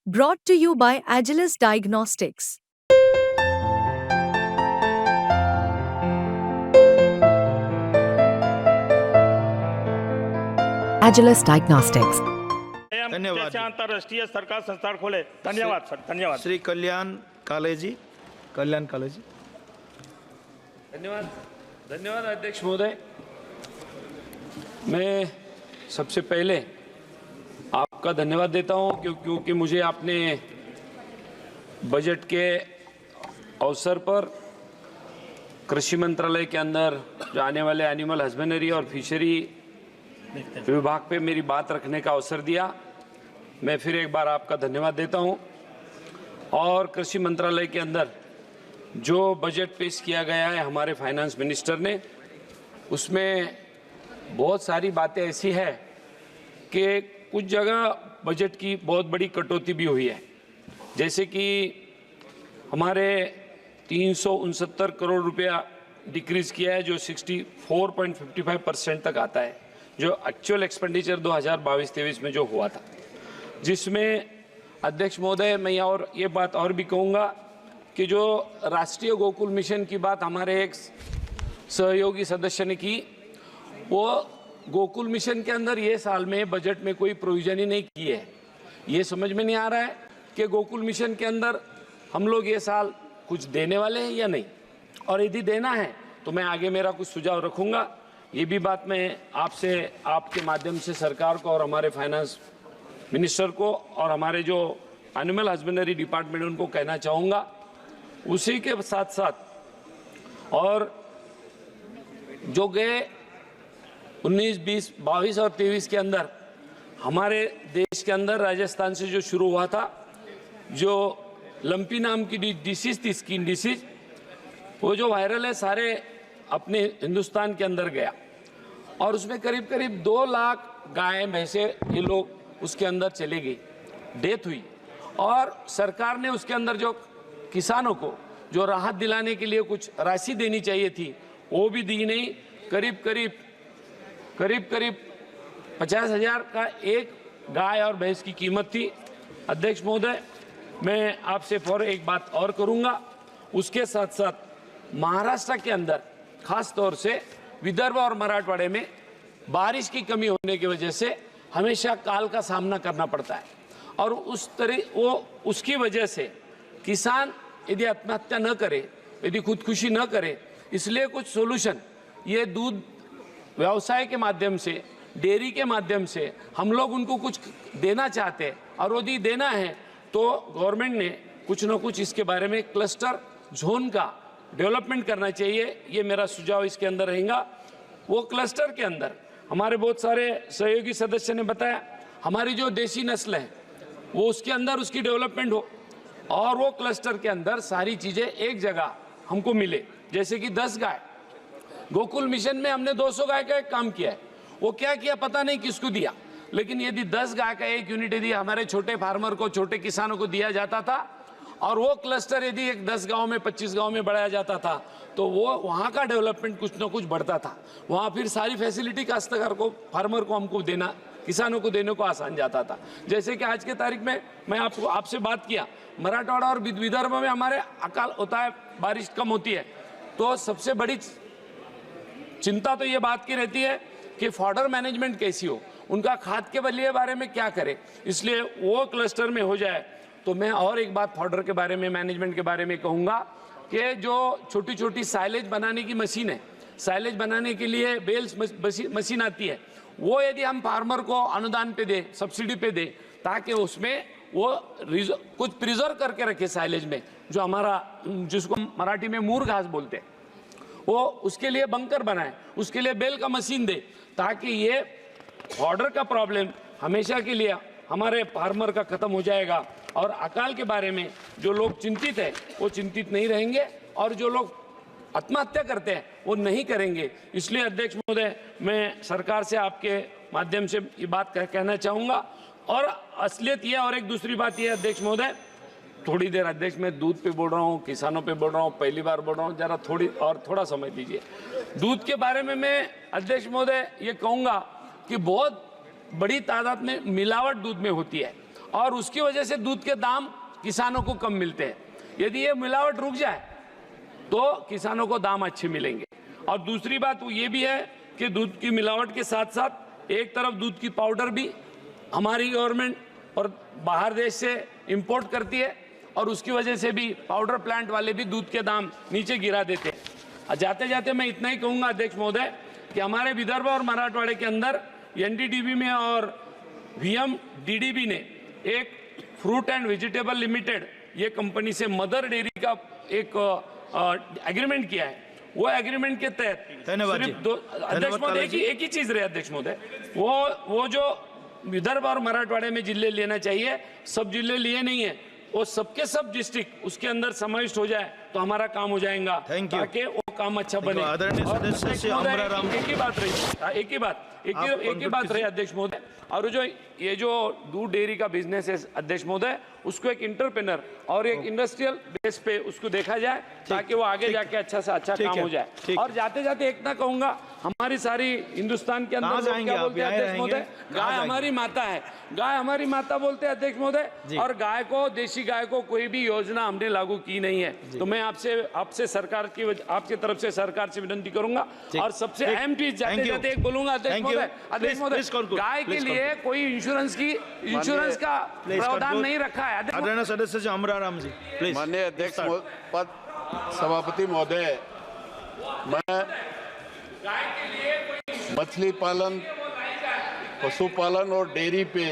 Brought to you by Agilus Diagnostics. Agilus Diagnostics. धन्यवाद। अंतरराष्ट्रीय सरकार संस्थान खोले। धन्यवाद सर, धन्यवाद। श्री कल्याण काले जी। धन्यवाद अध्यक्ष महोदय। मैं सबसे पहले आपका धन्यवाद देता हूं क्योंकि मुझे आपने बजट के अवसर पर कृषि मंत्रालय के अंदर जो आने वाले एनिमल हस्बेंडरी और फिशरी विभाग पे मेरी बात रखने का अवसर दिया। मैं फिर एक बार आपका धन्यवाद देता हूं। और कृषि मंत्रालय के अंदर जो बजट पेश किया गया है हमारे फाइनेंस मिनिस्टर ने, उसमें बहुत सारी बातें ऐसी है कि कुछ जगह बजट की बहुत बड़ी कटौती भी हुई है। जैसे कि हमारे 369 करोड़ रुपया डिक्रीज़ किया है, जो 64.55% तक आता है, जो एक्चुअल एक्सपेंडिचर 2022-23 में जो हुआ था, जिसमें अध्यक्ष महोदय मैं और ये बात और भी कहूँगा कि जो राष्ट्रीय गोकुल मिशन की बात हमारे एक सहयोगी सदस्य ने की, वो गोकुल मिशन के अंदर ये साल में बजट में कोई प्रोविजन ही नहीं की है। ये समझ में नहीं आ रहा है कि गोकुल मिशन के अंदर हम लोग ये साल कुछ देने वाले हैं या नहीं, और यदि देना है तो मैं आगे मेरा कुछ सुझाव रखूँगा। ये भी बात मैं आपसे, आपके माध्यम से सरकार को और हमारे फाइनेंस मिनिस्टर को और हमारे जो एनिमल हस्बेंडरी डिपार्टमेंट उनको कहना चाहूँगा। उसी के साथ साथ और जो गए 19, 20, 22 और 23 के अंदर हमारे देश के अंदर राजस्थान से जो शुरू हुआ था, जो लंपी नाम की डिसीज थी, स्किन डिसीज, वो जो वायरल है सारे अपने हिंदुस्तान के अंदर गया, और उसमें करीब करीब 2 लाख गाय भैंसे ये लोग उसके अंदर चले गई, डेथ हुई। और सरकार ने उसके अंदर जो किसानों को जो राहत दिलाने के लिए कुछ राशि देनी चाहिए थी वो भी दी नहीं। करीब करीब 50,000 का एक गाय और भैंस की कीमत थी। अध्यक्ष महोदय, मैं आपसे फिर एक बात और करूंगा। उसके साथ साथ महाराष्ट्र के अंदर खास तौर से विदर्भ और मराठवाड़े में बारिश की कमी होने की वजह से हमेशा काल का सामना करना पड़ता है, और उसकी वजह से किसान यदि आत्महत्या न करे, यदि खुदकुशी न करे, इसलिए कुछ सोल्यूशन ये दूध व्यवसाय के माध्यम से, डेयरी के माध्यम से हम लोग उनको कुछ देना चाहते हैं, और यदि देना है तो गवर्नमेंट ने कुछ न कुछ इसके बारे में क्लस्टर जोन का डेवलपमेंट करना चाहिए। ये मेरा सुझाव इसके अंदर रहेगा। वो क्लस्टर के अंदर हमारे बहुत सारे सहयोगी सदस्य ने बताया, हमारी जो देसी नस्ल है वो उसके अंदर उसकी डेवलपमेंट हो, और वो क्लस्टर के अंदर सारी चीज़ें एक जगह हमको मिले। जैसे कि 10 गाय, गोकुल मिशन में हमने 200 गाय का एक काम किया है, वो क्या किया पता नहीं किसको दिया, लेकिन यदि 10 गाय का एक यूनिट यदि हमारे छोटे फार्मर को, छोटे किसानों को दिया जाता था, और वो क्लस्टर यदि एक 10 गांव में, 25 गांव में बढ़ाया जाता था, तो वो वहाँ का डेवलपमेंट कुछ ना कुछ बढ़ता था। वहाँ फिर सारी फैसिलिटी काश्तकार को, फार्मर को हमको देना, किसानों को देने को आसान जाता था। जैसे कि आज के तारीख में मैं आपसे बात किया, मराठवाड़ा और विदर्भ में हमारे अकाल होता है, बारिश कम होती है, तो सबसे बड़ी चिंता तो ये बात की रहती है कि फॉडर मैनेजमेंट कैसी हो, उनका खाद के बदले बारे में क्या करें, इसलिए वो क्लस्टर में हो जाए। तो मैं और एक बात फॉडर के बारे में, मैनेजमेंट के बारे में कहूँगा कि जो छोटी छोटी साइलेज बनाने की मशीन है, साइलेज बनाने के लिए बेल्स मशीन आती है, वो यदि हम फार्मर को अनुदान पे दे, सब्सिडी पे दे, ताकि उसमें वो कुछ प्रिजर्व करके रखे साइलेज में, जो हमारा, जिसको मराठी में मूर घास बोलते हैं, वो उसके लिए बंकर बनाए, उसके लिए बेल का मशीन दे, ताकि ये ऑर्डर का प्रॉब्लम हमेशा के लिए हमारे फार्मर का खत्म हो जाएगा, और अकाल के बारे में जो लोग चिंतित है वो चिंतित नहीं रहेंगे, और जो लोग आत्महत्या करते हैं वो नहीं करेंगे। इसलिए अध्यक्ष महोदय, मैं सरकार से आपके माध्यम से ये बात कहना चाहूँगा। और असलियत ये, और एक दूसरी बात ये अध्यक्ष महोदय, थोड़ी देर अध्यक्ष मैं दूध पे बोल रहा हूँ, किसानों पे बोल रहा हूँ, पहली बार बोल रहा हूँ, जरा थोड़ा समय दीजिए। दूध के बारे में मैं अध्यक्ष महोदय ये कहूँगा कि बहुत बड़ी तादाद में मिलावट दूध में होती है, और उसकी वजह से दूध के दाम किसानों को कम मिलते हैं। यदि ये मिलावट रुक जाए तो किसानों को दाम अच्छे मिलेंगे। और दूसरी बात वो ये भी है कि दूध की मिलावट के साथ साथ एक तरफ दूध की पाउडर भी हमारी गवर्नमेंट और बाहर देश से इंपोर्ट करती है और उसकी वजह से भी पाउडर प्लांट वाले भी दूध के दाम नीचे गिरा देते हैं। जाते जाते मैं इतना ही कहूंगा अध्यक्ष महोदय कि हमारे विदर्भ और मराठवाड़े के अंदर एनडीडीबी में और वीएमडीडीबी ने एक फ्रूट एंड वेजिटेबल लिमिटेड ये कंपनी से मदर डेयरी का एक एग्रीमेंट किया है। वो एग्रीमेंट के तहत धन्यवाद सिर्फ अध्यक्ष महोदय एक ही चीज रहे अध्यक्ष महोदय, वो जो विदर्भ और मराठवाड़े में जिले लेना चाहिए, सब जिले लिए नहीं है, वो सबके सब डिस्ट्रिक्ट उसके अंदर समाविष्ट हो जाए तो हमारा काम हो जाएगा। Thank you. ताकि वो काम अच्छा बने। आदरणीय और सदस्य अध्यक्ष श्री महोदय, अमराराम। एक ही बात रही, एक ही बात रही अध्यक्ष महोदय। और ये जो दूध डेयरी का बिजनेस है अध्यक्ष महोदय, उसको एक इंटरप्रेनर और एक इंडस्ट्रियल बेस पे उसको देखा जाए ताकि वो आगे जाके अच्छा से अच्छा काम हो जाए। और जाते जाते एक ना कहूंगा, हमारी सारी हिंदुस्तान के अंदर लोग क्या बोलते हैं अध्यक्ष महोदय, गाय हमारी माता है, गाय हमारी माता बोलते हैं अध्यक्ष महोदय। और गाय को, देशी गाय को कोई भी योजना हमने लागू की नहीं है। तो मैं आपसे सरकार की, आपके तरफ से सरकार से विनती करूंगा। और सबसे अहम चीज जाते जाते एक बोलूंगा अध्यक्ष महोदय, गाय के लिए कोई इंश्योरेंस का प्रावधान नहीं रखा है। आदरणीय सदस्य श्री अमराराम जी प्लीज। माननीय अध्यक्ष पद सभापति महोदय, मैं मछली पालन, पशुपालन और डेयरी पे